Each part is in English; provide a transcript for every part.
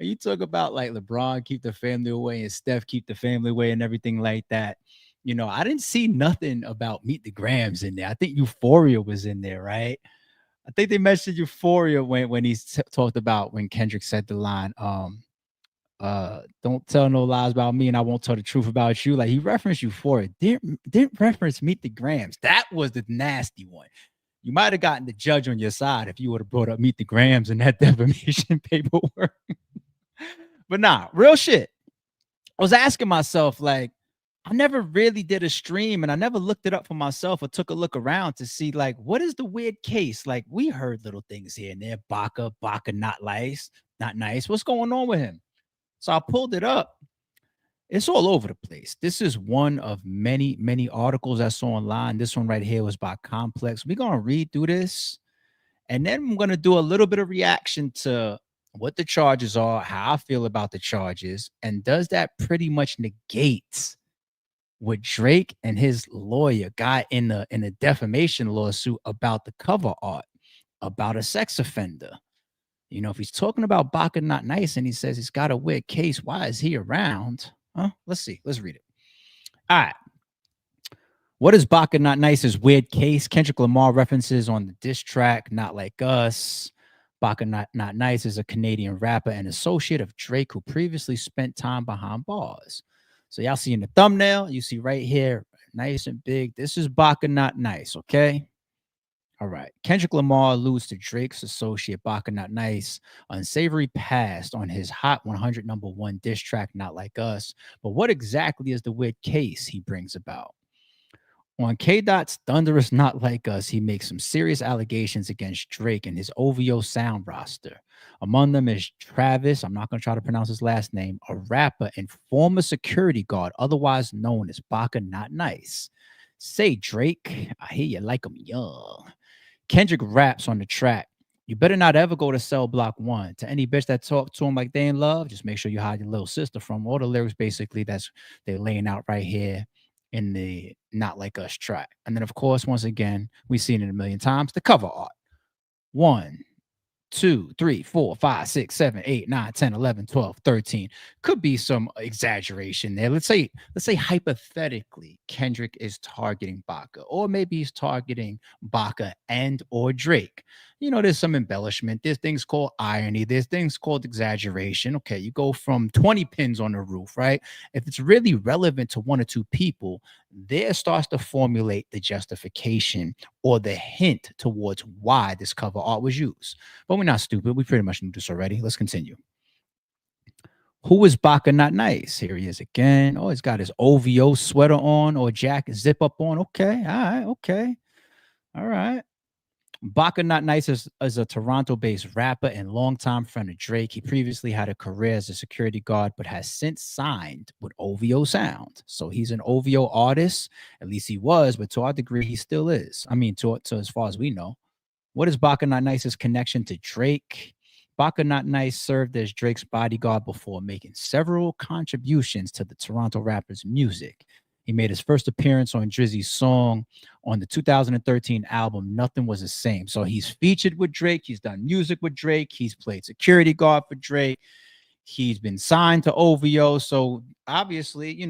when you talk about like LeBron keep the family away and Steph keep the family away and everything like that, I didn't see nothing about Meet the Grams in there. I think Euphoria was in there, right? I think they mentioned Euphoria when he talked about when Kendrick said the line, don't tell no lies about me and I won't tell the truth about you. Like he referenced Euphoria, didn't reference Meet the Grams. That was the nasty one. You might have gotten the judge on your side if you would have brought up Meet the Grams in that defamation paperwork. But nah, real shit. I was asking myself, like, I never really did a stream and I never looked it up for myself or took a look around to see, like, what is the weird case? Like, we heard little things here and there. Baka not nice, not nice. What's going on with him? So I pulled it up. It's all over the place. This is one of many, many articles I saw online. This one right here was by Complex. We're going to read through this. And then I'm going to do a little bit of reaction to what the charges are, how I feel about the charges, and does that pretty much negate what Drake and his lawyer got in a defamation lawsuit about the cover art, about a sex offender? If he's talking about Baka Not Nice and he says he's got a weird case, why is he around? Huh? Let's see. Let's read it. All right. What is Baka Not Nice's weird case? Kendrick Lamar references on the diss track, Not Like Us. Baka Not Nice is a Canadian rapper and associate of Drake who previously spent time behind bars. So y'all see in the thumbnail, you see right here, nice and big. This is Baka Not Nice, okay? All right. Kendrick Lamar alludes to Drake's associate Baka Not Nice unsavory past on his Hot 100 #1 diss track, Not Like Us. But what exactly is the weird case he brings about? On K. Dot's Thunderous Not Like Us, he makes some serious allegations against Drake and his OVO sound roster. Among them is Travis, I'm not going to try to pronounce his last name, a rapper and former security guard, otherwise known as Baka Not Nice. Say, Drake, I hear you like 'em young. Kendrick raps on the track. You better not ever go to cell block 1. To any bitch that talk to him like they in love, just make sure you hide your little sister from. All the lyrics basically they're laying out right here in the Not Like Us track. And then, of course, once again, we've seen it a million times, the cover art. 1, 2, 3, 4, 5, 6, 7, 8, 9, 10, 11, 12, 13. Could be some exaggeration there. Let's say hypothetically Kendrick is targeting Baka, or maybe he's targeting Baka and or Drake. There's some embellishment. There's things called irony. There's things called exaggeration. Okay, you go from 20 pins on the roof, right? If it's really relevant to one or two people, there starts to formulate the justification or the hint towards why this cover art was used. But we're not stupid. We pretty much knew this already. Let's continue. Who is Baka Not Nice? Here he is again. Oh, he's got his OVO sweater on or jacket zip up on. Okay. All right. Okay. All right. Baka Not Nice is a Toronto-based rapper and longtime friend of Drake. He previously had a career as a security guard, but has since signed with OVO Sound. So he's an OVO artist. At least he was, but to our degree, he still is. I mean, to as far as we know. What is Baka Not Nice's connection to Drake? Baka Not Nice served as Drake's bodyguard before making several contributions to the Toronto rapper's music. He made his first appearance on Drizzy's song on the 2013 album, Nothing Was the Same. So he's featured with Drake. He's done music with Drake. He's played security guard for Drake. He's been signed to OVO. So obviously,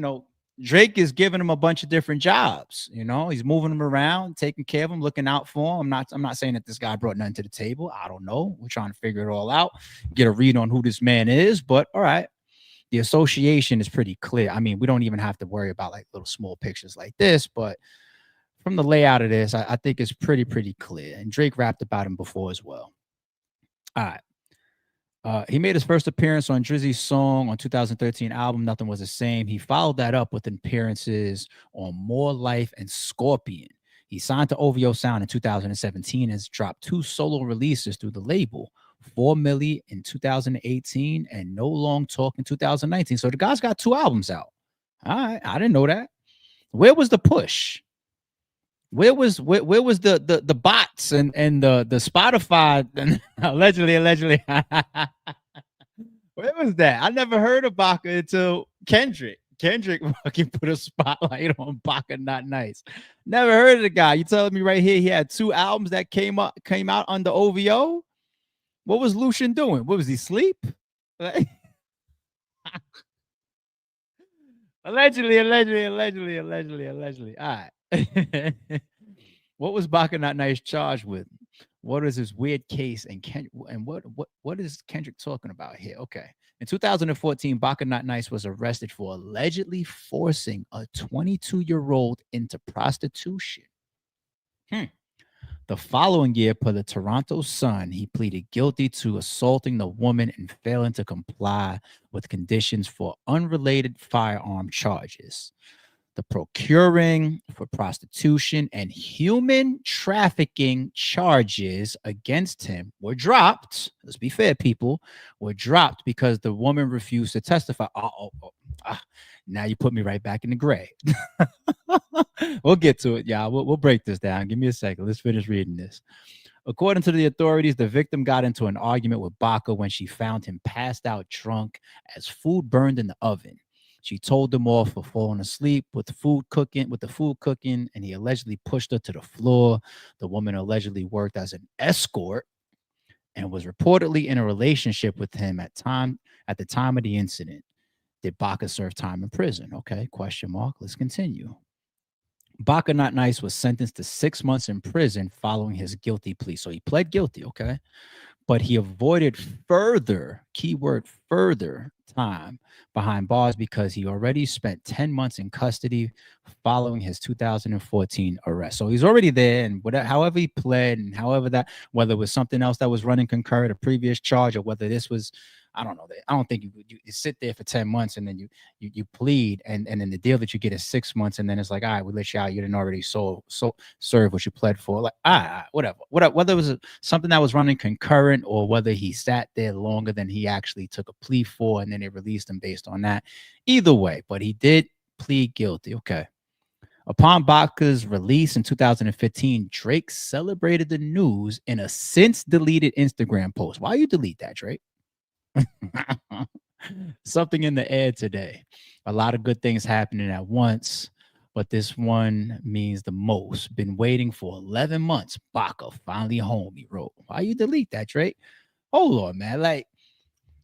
Drake is giving him a bunch of different jobs. He's moving him around, taking care of him, looking out for him. I'm not saying that this guy brought nothing to the table. I don't know. We're trying to figure it all out, get a read on who this man is. But all right. The association is pretty clear. I mean, we don't even have to worry about like little small pictures like this, but from the layout of this, I think it's pretty clear. And Drake rapped about him before as well. All right. He made his first appearance on Drizzy's song on 2013 album, Nothing Was the Same. He followed that up with appearances on More Life and Scorpion. He signed to OVO Sound in 2017 and has dropped 2 solo releases through the label. 4 Milli in 2018 and No Long Talk in 2019. So the guy's got 2 albums out. All right, I didn't know that. Where was the push? Where was the bots and the Spotify and allegedly? Where was that? I never heard of Baka until Kendrick. Kendrick fucking put a spotlight on Baka Not Nice. Never heard of the guy. You telling me right here he had 2 albums that came out under OVO? What was Lucian doing? What was he asleep? Allegedly. All right. What was Baka Not Nice charged with? What is this weird case? And what is Kendrick talking about here? Okay. In 2014, Baka Not Nice was arrested for allegedly forcing a 22-year-old into prostitution. Hmm. The following year, per the Toronto Sun, he pleaded guilty to assaulting the woman and failing to comply with conditions for unrelated firearm charges. The procuring for prostitution and human trafficking charges against him were dropped. Let's be fair, people, were dropped because the woman refused to testify. Now you put me right back in the gray. We'll get to it, y'all. We'll break this down. Give me a second. Let's finish reading this. According to the authorities, the victim got into an argument with Baka when she found him passed out drunk as food burned in the oven. She told him off for falling asleep with the food cooking, and he allegedly pushed her to the floor. The woman allegedly worked as an escort and was reportedly in a relationship with him at the time of the incident. Did Baka serve time in prison? Okay, question mark. Let's continue. Baka Not Nice was sentenced to 6 months in prison following his guilty plea. So he pled guilty, okay? But he avoided keyword further time behind bars because he already spent 10 months in custody following his 2014 arrest. So he's already there, and however he pled and whether it was something else that was running concurrent, a previous charge, or whether this was, I don't know. I don't think you sit there for 10 months and then you plead, and then the deal that you get is 6 months, and then it's like, all right, we let you out. You didn't already serve what you pled for. Like, whatever. Whether it was something that was running concurrent or whether he sat there longer than he actually took a plea for, and then they released him based on that. Either way, but he did plead guilty. Okay. Upon Baka's release in 2015, Drake celebrated the news in a since deleted Instagram post. Why you delete that, Drake? Something in the air today. A lot of good things happening at once, but this one means the most. Been waiting for 11 months. Baka finally home, he wrote. Why you delete that, Drake? Hold on, man. Like,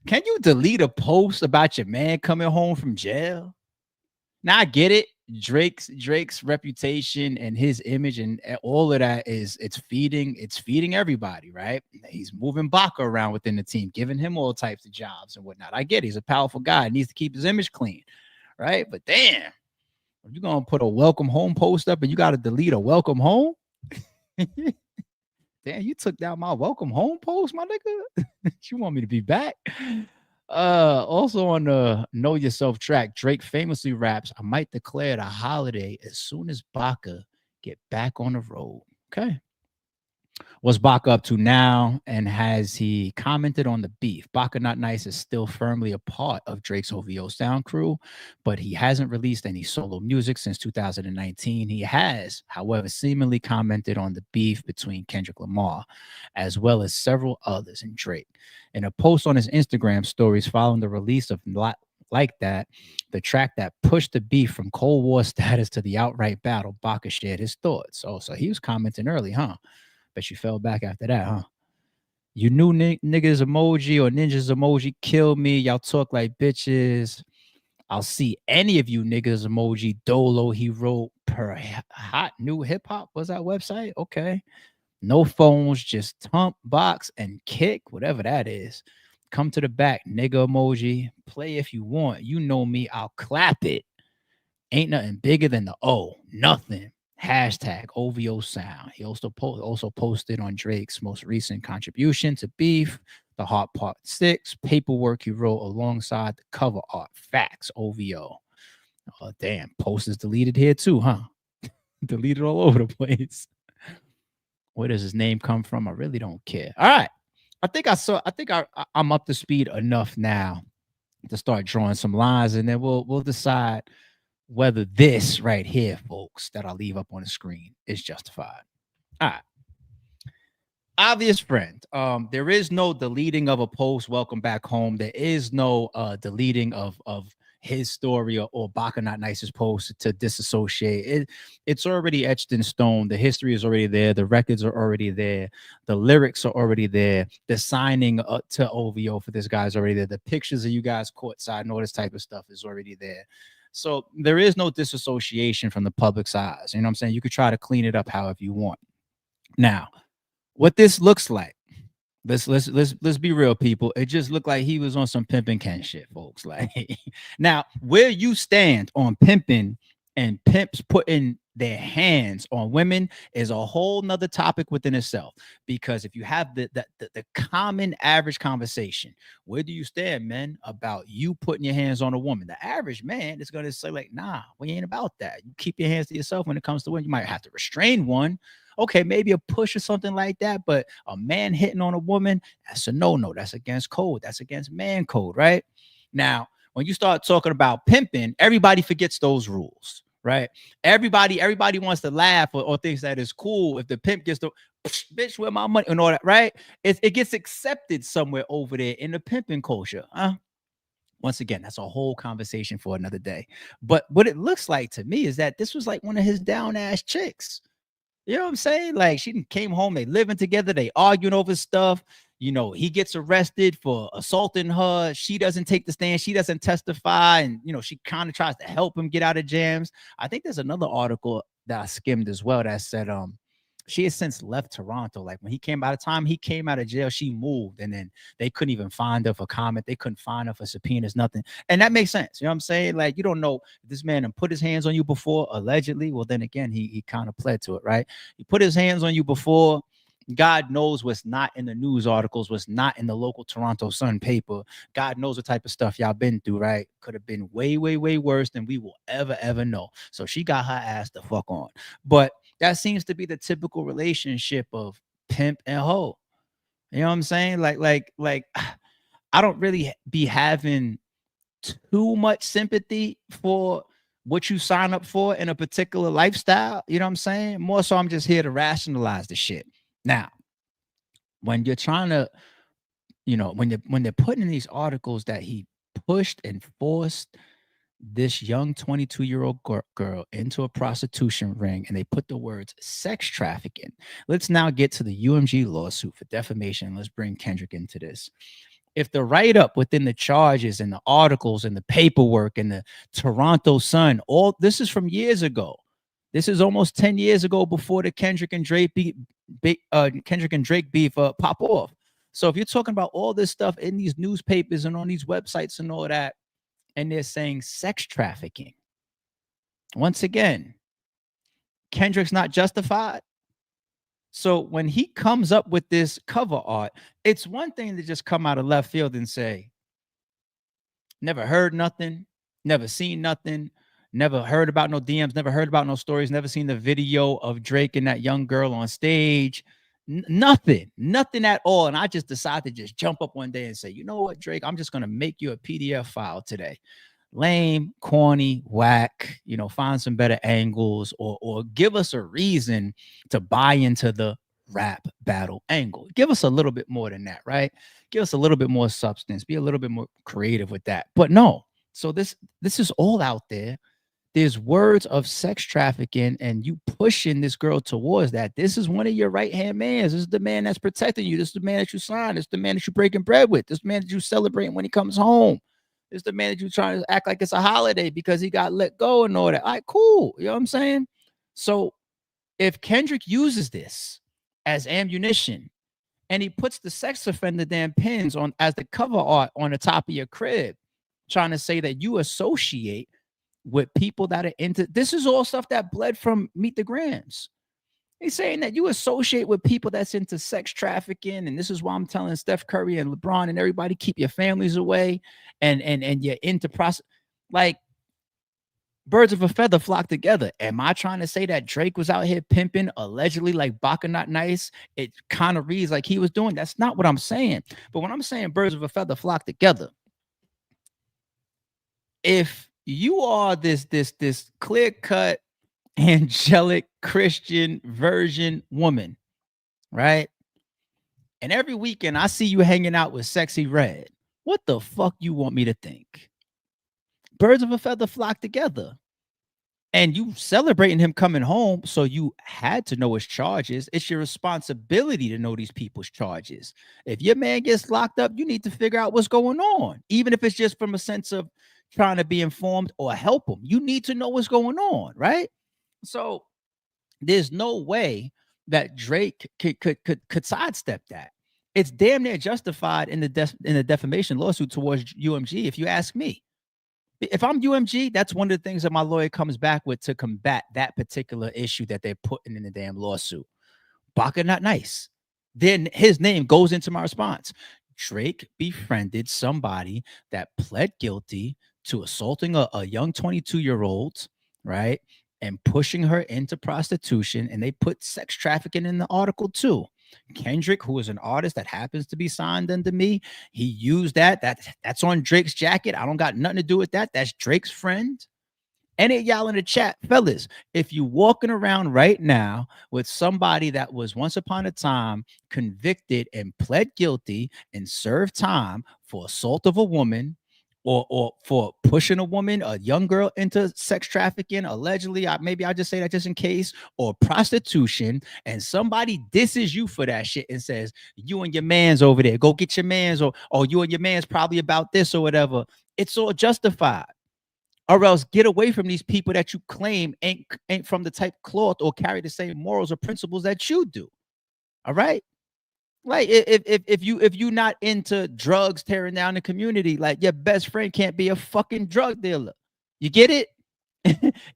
can you delete a post about your man coming home from jail? Now I get it. Drake's reputation and his image and all of that it's feeding everybody, right? He's moving Baka around within the team, giving him all types of jobs and whatnot. I get it. He's a powerful guy. He needs to keep his image clean, right? But damn, if you're gonna put a welcome home post up and you got to delete a welcome home, damn, you took down my welcome home post, my nigga. You want me to be back? Also on the Know Yourself track, Drake famously raps, I might declare it a holiday as soon as Baka get back on the road. Okay. What's Baka up to now? And has he commented on the beef? Baka Not Nice is still firmly a part of Drake's OVO sound crew, but he hasn't released any solo music since 2019. He has, however, seemingly commented on the beef between Kendrick Lamar, as well as several others and Drake. In a post on his Instagram stories following the release of Like That, the track that pushed the beef from Cold War status to the outright battle, Baka shared his thoughts. Oh, so he was commenting early, huh? Bet you fell back after that, huh? You knew niggas emoji or ninjas emoji kill me. Y'all talk like bitches. I'll see any of you niggas emoji. Dolo, he wrote per hot new hip hop. Was that website? Okay. No phones, just Tump, Box, and Kick, whatever that is. Come to the back, nigga emoji. Play if you want. You know me, I'll clap it. Ain't nothing bigger than the O. Nothing. Hashtag OVO sound. He also posted on Drake's most recent contribution to Beef, the Heart Part 6, paperwork he wrote alongside the cover art. Facts, OVO. Oh, damn. Post is deleted here too, huh? Deleted all over the place. Where does his name come from? I really don't care. All right. I think I'm up to speed enough now to start drawing some lines, and then we'll decide whether this right here, folks, that I'll leave up on the screen is justified. All right. Obvious friend. There is no deleting of a post. Welcome back home. There is no deleting of his story or Baka Not Nice's post to disassociate. It's already etched in stone. The history is already there. The records are already there. The lyrics are already there. The signing to OVO for this guy is already there. The pictures of you guys courtside and all this type of stuff is already there. So there is no disassociation from the public's eyes. You know what I'm saying? You could try to clean it up however you want. Now, what this looks like, let's be real, people. It just looked like he was on some pimping Ken shit, folks. Like, now where you stand on pimping and pimps putting their hands on women is a whole nother topic within itself. Because if you have the common average conversation, where do you stand, man, about you putting your hands on a woman? The average man is going to say, like, nah, we ain't about that. You keep your hands to yourself when it comes to women. You might have to restrain one. Okay, maybe a push or something like that, but a man hitting on a woman, that's a no-no. That's against code. That's against man code, right? Now, when you start talking about pimping, everybody forgets those rules, right? Everybody wants to laugh or thinks that it's cool if the pimp gets the bitch where my money and all that, right? It gets accepted somewhere over there in the pimping culture. Once again, that's a whole conversation for another day. But what it looks like to me is that this was like one of his down ass chicks. You know what I'm saying? Like, she came home, they living together, they arguing over stuff. You know, he gets arrested for assaulting her. She doesn't take the stand. She doesn't testify. And, you know, she kind of tries to help him get out of jams. I think there's another article that I skimmed as well that said, she has since left Toronto. Like, when he came, by the time he came out of jail, she moved, and then they couldn't even find her for comment. They couldn't find her for subpoenas, nothing. And that makes sense. You know what I'm saying? Like, you don't know if this man put his hands on you before, allegedly. Well, then again, he kind of pled to it, right? He put his hands on you before. God knows what's not in the news articles, what's not in the local Toronto Sun paper. God knows what type of stuff y'all been through, right? Could have been way, way, way worse than we will ever know. So she got her ass the fuck on. But that seems to be the typical relationship of pimp and hoe. You know what I'm saying? Like I don't really be having too much sympathy for what you sign up for in a particular lifestyle. You know what I'm saying? More so, I'm just here to rationalize the shit. Now, when you're trying to, you know, when they're putting in these articles that he pushed and forced this young 22-year-old girl into a prostitution ring, and they put the words sex trafficking. Let's now get to the UMG lawsuit for defamation. Let's bring Kendrick into this. If the write-up within the charges and the articles and the paperwork and the Toronto Sun, all this is from years ago. This is almost 10 years ago, before the Kendrick and Drake beef pop off. So if you're talking about all this stuff in these newspapers and on these websites and all that, and they're saying sex trafficking, once again, Kendrick's not justified. So when he comes up with this cover art, it's one thing to just come out of left field and say, never heard nothing, never seen nothing, never heard about no DMs, never heard about no stories, never seen the video of Drake and that young girl on stage. Nothing at all. And I just decided to just jump up one day and say, you know what, Drake, I'm just going to make you a PDF file today. Lame, corny, whack, you know, find some better angles, or give us a reason to buy into the rap battle angle. Give us a little bit more than that, right? Give us a little bit more substance, be a little bit more creative with that. But no. So this is all out there. There's words of sex trafficking, and you pushing this girl towards that. This is one of your right-hand mans. This is the man that's protecting you. This is the man that you sign. This is the man that you're breaking bread with. This man that you celebrating when he comes home. This is the man that you're trying to act like it's a holiday because he got let go and all that. All right, cool. You know what I'm saying? So if Kendrick uses this as ammunition, and he puts the sex offender damn pins on as the cover art on the top of your crib, trying to say that you associate with people that are into this, is all stuff that bled from Meet the Grams. He's saying that you associate with people that's into sex trafficking, and this is why I'm telling Steph Curry and LeBron and everybody, keep your families away, and you're into process. Like, birds of a feather flock together. Am I trying to say that Drake was out here pimping allegedly like Baka Not Nice? It kind of reads like he was doing. That's not what I'm saying. But when I'm saying birds of a feather flock together, if you are this clear-cut, angelic Christian virgin woman, right? And every weekend I see you hanging out with Sexy Red, what the fuck you want me to think? Birds of a feather flock together. And you celebrating him coming home, so you had to know his charges. It's your responsibility to know these people's charges. If your man gets locked up, you need to figure out what's going on, even if it's just from a sense of trying to be informed or help them. You need to know what's going on, right? So there's no way that Drake could sidestep that. It's damn near justified in the defamation lawsuit towards UMG, if you ask me. If I'm UMG, that's one of the things that my lawyer comes back with to combat that particular issue that they're putting in the damn lawsuit. Baka Not Nice. Then his name goes into my response. Drake befriended somebody that pled guilty to assaulting a young 22-year-old, right? And pushing her into prostitution. And they put sex trafficking in the article too. Kendrick, who is an artist that happens to be signed under me, he used that's on Drake's jacket. I don't got nothing to do with that. That's Drake's friend. Any of y'all in the chat, fellas, if you walking around right now with somebody that was once upon a time convicted and pled guilty and served time for assault of a woman, or for pushing a woman, a young girl, into sex trafficking, allegedly, maybe I'll just say that just in case, or prostitution, and somebody disses you for that shit and says, you and your man's over there, go get your man's, or you and your man's probably about this or whatever, it's all justified. Or else get away from these people that you claim ain't from the type cloth or carry the same morals or principles that you do. All right? Like if you not into drugs tearing down the community, like your best friend can't be a fucking drug dealer. You get it?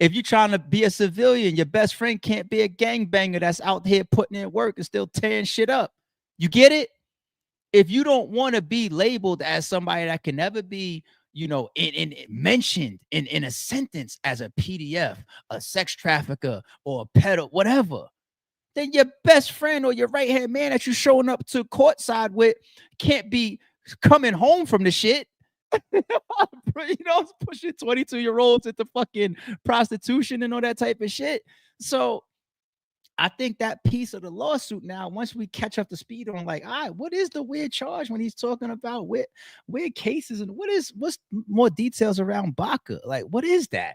If you're trying to be a civilian, your best friend can't be a gangbanger that's out here putting in work and still tearing shit up. You get it? If you don't want to be labeled as somebody that can never be, mentioned in a sentence as a PDF, a sex trafficker, or a pedo, whatever, then your best friend or your right-hand man that you're showing up to courtside with can't be coming home from the shit. Pushing 22-year-olds into fucking prostitution and all that type of shit. So I think that piece of the lawsuit now, once we catch up to speed on, like, all right, what is the weird charge when he's talking about weird cases, and what's more details around Baka? Like, what is that?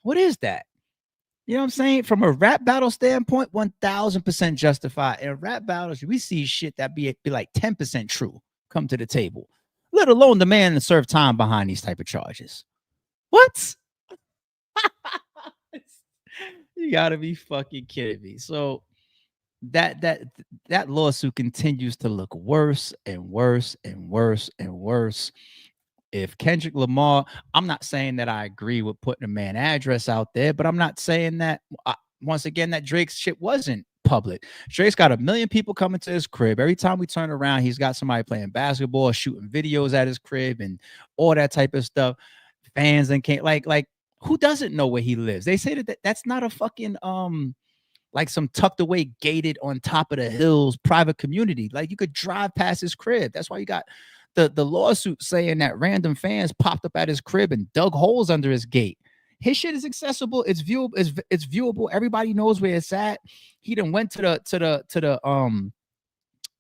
What is that? You know what I'm saying? From a rap battle standpoint, 1000% justified. In rap battles, we see shit that be like 10% true come to the table, let alone the man that served time behind these type of charges. What? You gotta be fucking kidding me. So that lawsuit continues to look worse and worse and worse and worse. If Kendrick Lamar, I'm not saying that I agree with putting a man address out there, but I'm not saying that, once again, that Drake's shit wasn't public. Drake's got 1 million people coming to his crib. Every time we turn around, he's got somebody playing basketball, shooting videos at his crib, and all that type of stuff. Fans and can't like who doesn't know where he lives? They say that's not a fucking like some tucked away, gated on top of the hills private community. Like, you could drive past his crib. That's why you got the lawsuit saying that random fans popped up at his crib and dug holes under his gate. His shit is accessible. It's viewable. It's viewable. Everybody knows where it's at. He done went to the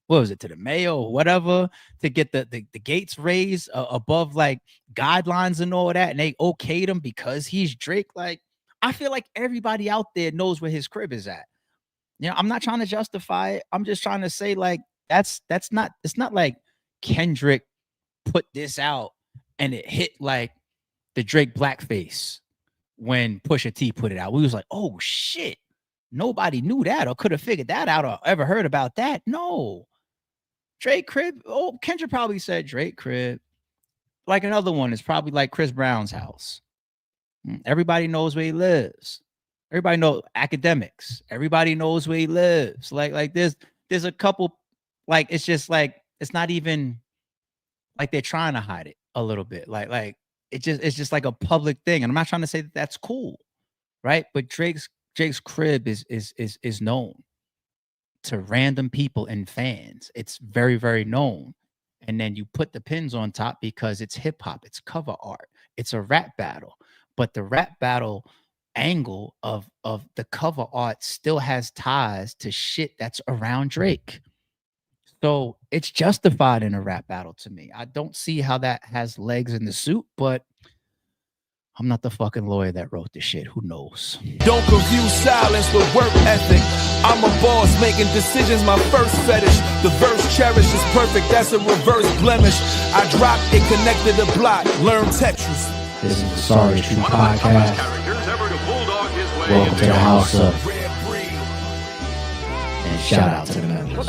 what was it, to the mayor or whatever, to get the gates raised above like guidelines and all that, and they okayed him because he's Drake. Like, I feel like everybody out there knows where his crib is at. I'm not trying to justify it. I'm just trying to say, like, it's not like Kendrick put this out and it hit like the Drake blackface when Pusha T put it out. We was like, oh shit, nobody knew that or could have figured that out or ever heard about that. No. Drake crib. Oh, Kendrick probably said Drake crib. Like, another one is probably like Chris Brown's house. Everybody knows where he lives. Everybody knows academics. Everybody knows where he lives. Like there's a couple, like, it's just like, it's not even like they're trying to hide it a little bit. Like it's just like a public thing. And I'm not trying to say that that's cool, right? But Drake's crib is known to random people and fans. It's very, very known. And then you put the pins on top because it's hip hop, it's cover art, it's a rap battle. But the rap battle angle of the cover art still has ties to shit that's around Drake. So it's justified in a rap battle to me. I don't see how that has legs in the suit, but I'm not the fucking lawyer that wrote this shit. Who knows? Don't confuse silence with work ethic. I'm a boss making decisions, my first fetish. The verse cherished is perfect, that's a reverse blemish. I dropped it, connected the block, learn Tetris. This is the Sorry It's True podcast. Welcome to the house of. And shout out to the members.